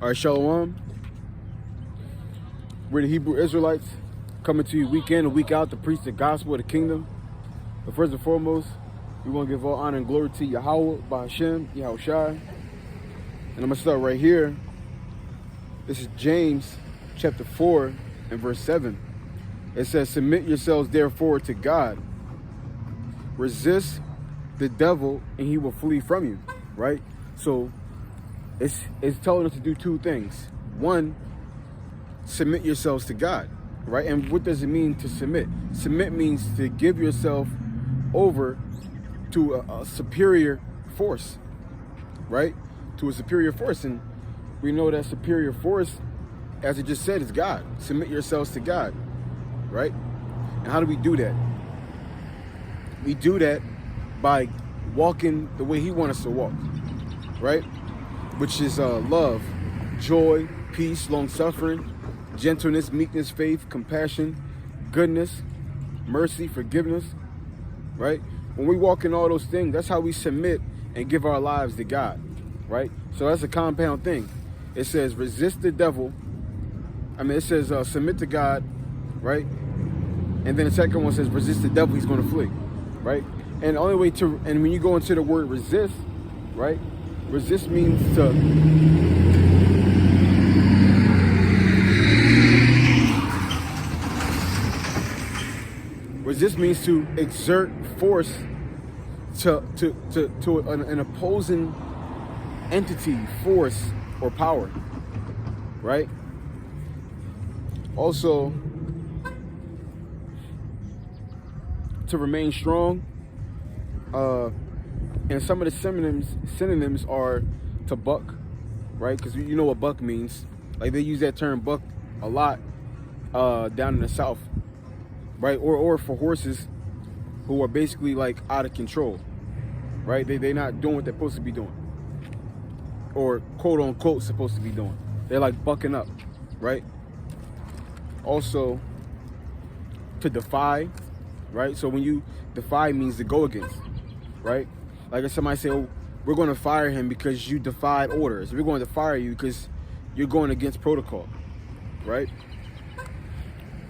All right, Shalom. We're the Hebrew Israelites coming to you week in and week out to preach the gospel of the kingdom. But first and foremost, we want to give all honor and glory to Yahweh, Bahashem, Yahushai. And I'm going to start right here. This is James chapter 4 and verse 7. It says, submit yourselves therefore to God. Resist the devil and he will flee from you, right? So it's telling us to do two things. One, submit yourselves to God, right? And what does it mean to submit? Submit means to give yourself over to a superior force, right? To a superior force. And we know that superior force, as it just said, is God. Submit yourselves to God, right? And how do we do that? We do that by walking the way he wants us to walk, right? Which is love, joy, peace, long-suffering, gentleness, meekness, faith, compassion, goodness, mercy, forgiveness, right? When we walk in all those things, that's how we submit and give our lives to God, right? So that's a compound thing. It says resist the devil. It says submit to God, right? And then the second one says resist the devil, he's going to flee, right? And the only way to, and when you go into the word resist, right? Resist means to exert force to an opposing entity, force, or power, right? Also, to remain strong. And some of the synonyms are to buck, right? Because you know what buck means. Like they use that term buck a lot down in the South, right? Or for horses who are basically like out of control, right? They're not doing what they're supposed to be doing, or quote unquote supposed to be doing. They're like bucking up, right? Also, to defy, right? So when you defy means to go against, right? Like if somebody say, oh, we're going to fire him because you defied orders. We're going to fire you because you're going against protocol, right?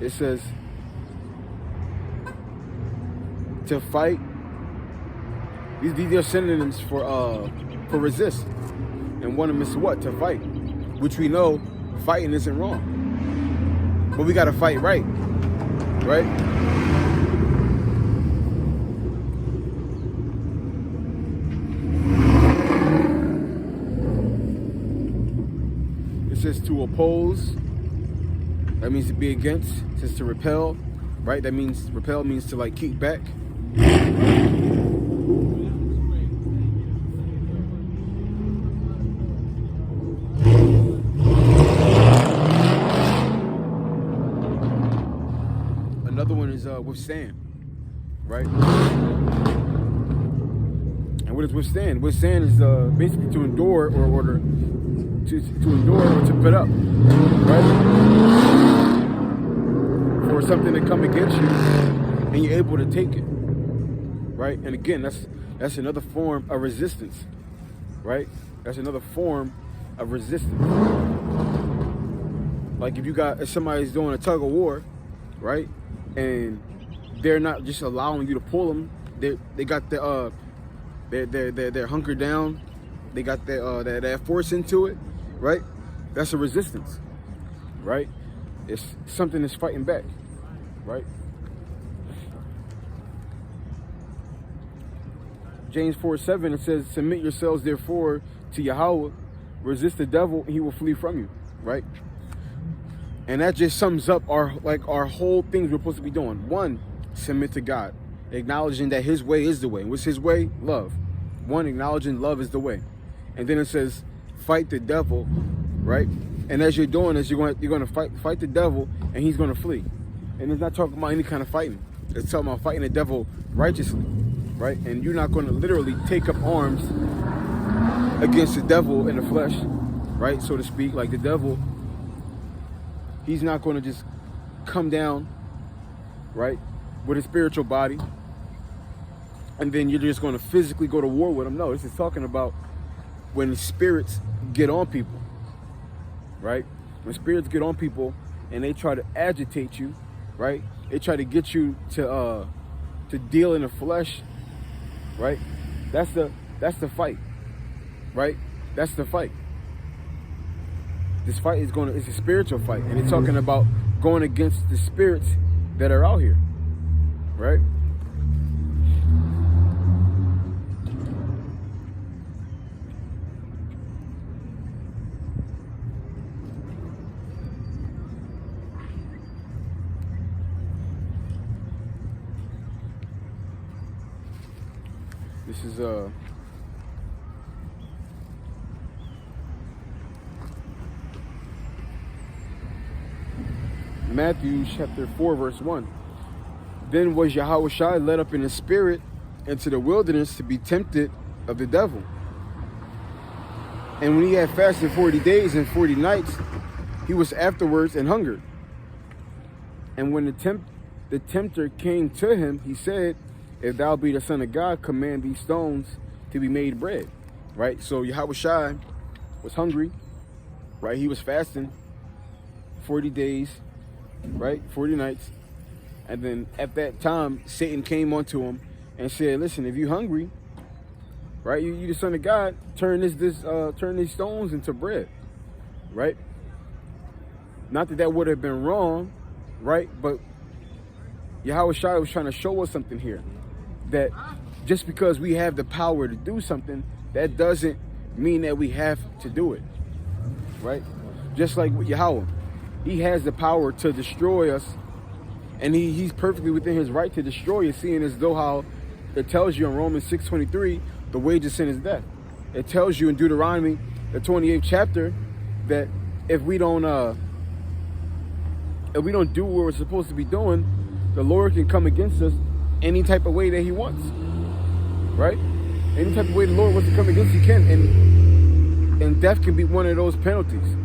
It says to fight. These are synonyms for resist. And one of them is what? To fight. Which we know fighting isn't wrong. But we got to fight right, right? It says to oppose. That means to be against. It says to repel, right? That means repel means to like keep back. Another one is withstand, right? And what is withstand? Withstand is basically to endure or to endure or to put up, right? For something to come against you and you're able to take it, right? And again, that's another form of resistance, right? That's another form of resistance. Like if somebody's doing a tug of war, right? And they're not just allowing you to pull them. They got they're hunkered down. They got that force into it, right? That's a resistance, right? It's something that's fighting back, right? James 4:7, it says, submit yourselves therefore to Yahweh, resist the devil, and he will flee from you, right? And that just sums up our whole things we're supposed to be doing. One, submit to God, acknowledging that his way is the way. What's his way? Love. One, acknowledging love is the way. And then it says, fight the devil, right? And as you're doing this, you're going to fight the devil, and he's going to flee. And it's not talking about any kind of fighting. It's talking about fighting the devil righteously, right? And you're not going to literally take up arms against the devil in the flesh, right? So to speak, like the devil, he's not going to just come down, right, with his spiritual body, and then you're just going to physically go to war with him. No, this is talking about when the spirits get on people, right? When spirits get on people and they try to agitate you, right? They try to get you to deal in the flesh, right? That's the fight, right? That's the fight. This fight it's a spiritual fight, and it's talking about going against the spirits that are out here, right? This is Matthew chapter 4 verse 1. Then was Yahushua led up in the spirit into the wilderness to be tempted of the devil. And when he had fasted 40 days and 40 nights, he was afterwards and hungered. And when the tempter came to him, he said, if thou be the Son of God, command these stones to be made bread. Right? So Yahushua was hungry, right? He was fasting 40 days, right? 40 nights. And then at that time, Satan came onto him and said, listen, if you're hungry, right, you the Son of God, turn these stones into bread, right? Not that would have been wrong, right? But Yahushua was trying to show us something here, that just because we have the power to do something, that doesn't mean that we have to do it, right? Just like with Yahweh, he has the power to destroy us, and he's perfectly within his right to destroy us, seeing as though how it tells you in Romans 6:23, the wage of sin is death. It tells you in Deuteronomy, the 28th chapter, that if we don't do what we're supposed to be doing, the Lord can come against us any type of way that he wants, right? Any type of way the Lord wants to come against, he can, and death can be one of those penalties,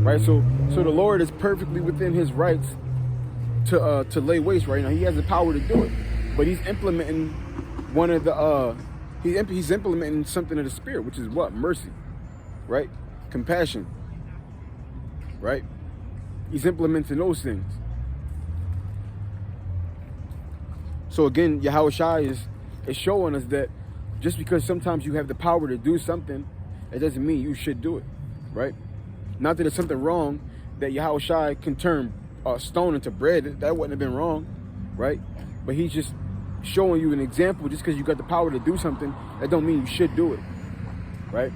right? So the Lord is perfectly within his rights to lay waste right now. He has the power to do it, but he's implementing one of the he's implementing something of the spirit, which is what? Mercy, right? Compassion, right? He's implementing those things. So again, Yahushua is showing us that just because sometimes you have the power to do something, it doesn't mean you should do it, right? Not that there's something wrong that Yahushua can turn stone into bread. That wouldn't have been wrong, right? But he's just showing you an example. Just because you got the power to do something, that don't mean you should do it, right?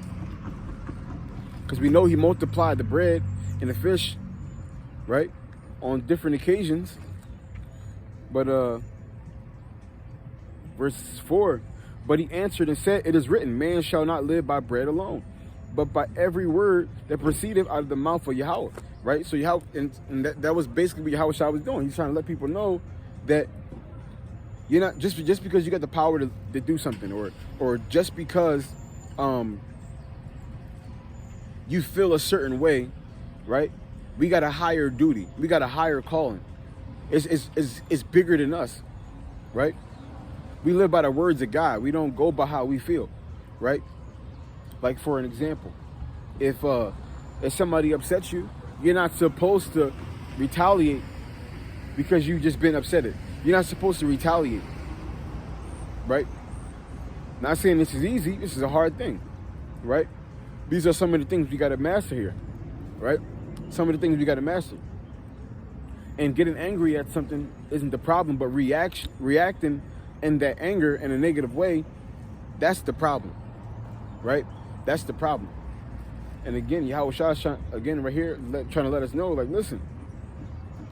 Because we know he multiplied the bread and the fish, right, on different occasions. But verse 4, but he answered and said, it is written, man shall not live by bread alone, but by every word that proceedeth out of the mouth of Yahweh, right? So Yahweh, and that was basically what Yahushua was doing. He's trying to let people know that you're not just because you got the power to do something, or just because you feel a certain way, right? We got a higher duty. We got a higher calling. It's bigger than us, right? We live by the words of God. We don't go by how we feel, right? Like for an example, if somebody upsets you, you're not supposed to retaliate because you've just been upset. You're not supposed to retaliate, right? Not saying this is easy. This is a hard thing, right? These are some of the things we got to master here, right? Some of the things we got to master. And getting angry at something isn't the problem, but reacting in that anger in a negative way, that's the problem, right? That's the problem. And again, Yahushua, again, right here, trying to let us know, like, listen,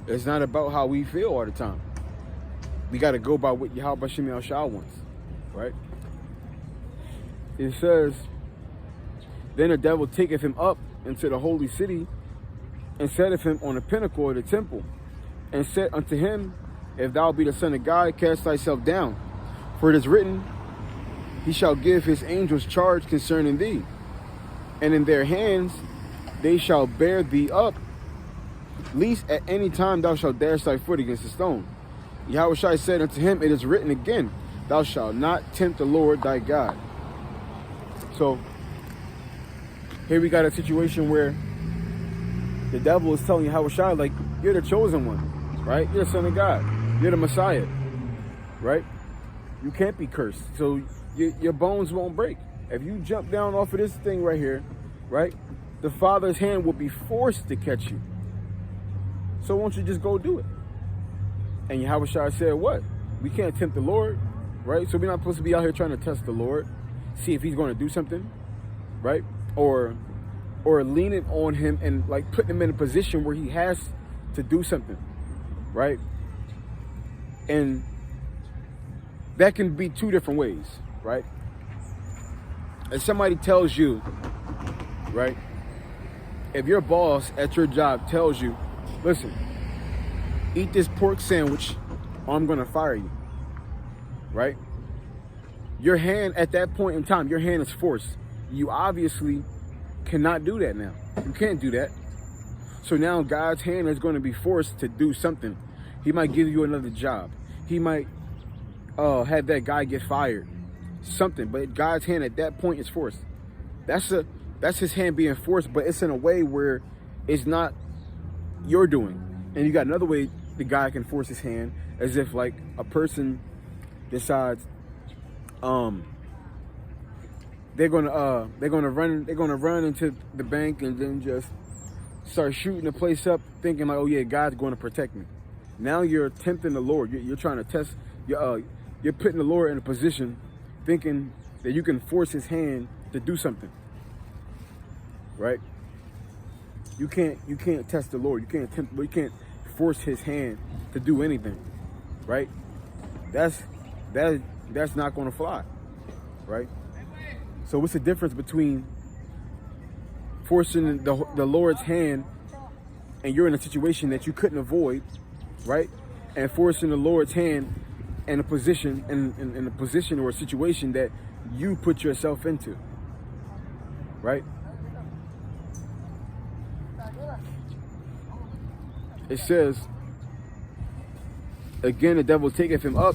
it's not about how we feel all the time. We got to go by what Yahweh Shem Yahushua wants, right? It says, then the devil taketh him up into the holy city and setteth him on the pinnacle of the temple, and said unto him, if thou be the Son of God, cast thyself down. For it is written, he shall give his angels charge concerning thee, and in their hands they shall bear thee up, lest at any time thou shalt dash thy foot against a stone. Yahushua said unto him, it is written again, thou shalt not tempt the Lord thy God. So here we got a situation where The devil is telling you, Yahushua, like, you're the chosen one, right? You're the son of God. You're the Messiah, right? You can't be cursed. So your bones won't break. If you jump down off of this thing right here, right, the Father's hand will be forced to catch you. So won't you just go do it? And Yahushua said, what? We can't tempt the Lord, right? So we're not supposed to be out here trying to test the Lord, see if he's going to do something, right? Or leaning on him and like putting him in a position where he has to do something, right? And that can be two different ways, right? If somebody tells you, right, if your boss at your job tells you, listen, eat this pork sandwich or I'm gonna fire you, right? Your hand at that point in time, your hand is forced. You obviously cannot do that now. You can't do that. So now God's hand is going to be forced to do something. He might give you another job. He might have that guy get fired. Something. But God's hand at that point is forced. That's his hand being forced, but it's in a way where it's not your doing. And you got another way the guy can force his hand, as if like a person decides they're gonna run into the bank and then just start shooting the place up, thinking like, oh yeah, God's going to protect me. Now you're tempting the Lord. You're trying to test. You're putting the Lord in a position, thinking that you can force his hand to do something. Right? You can't test the Lord. You can't force his hand to do anything. Right? That's not going to fly. Right? So what's the difference between forcing the Lord's hand and you're in a situation that you couldn't avoid, right? And forcing the Lord's hand in a position in a position or a situation that you put yourself into, right? It says, again, the devil taketh him up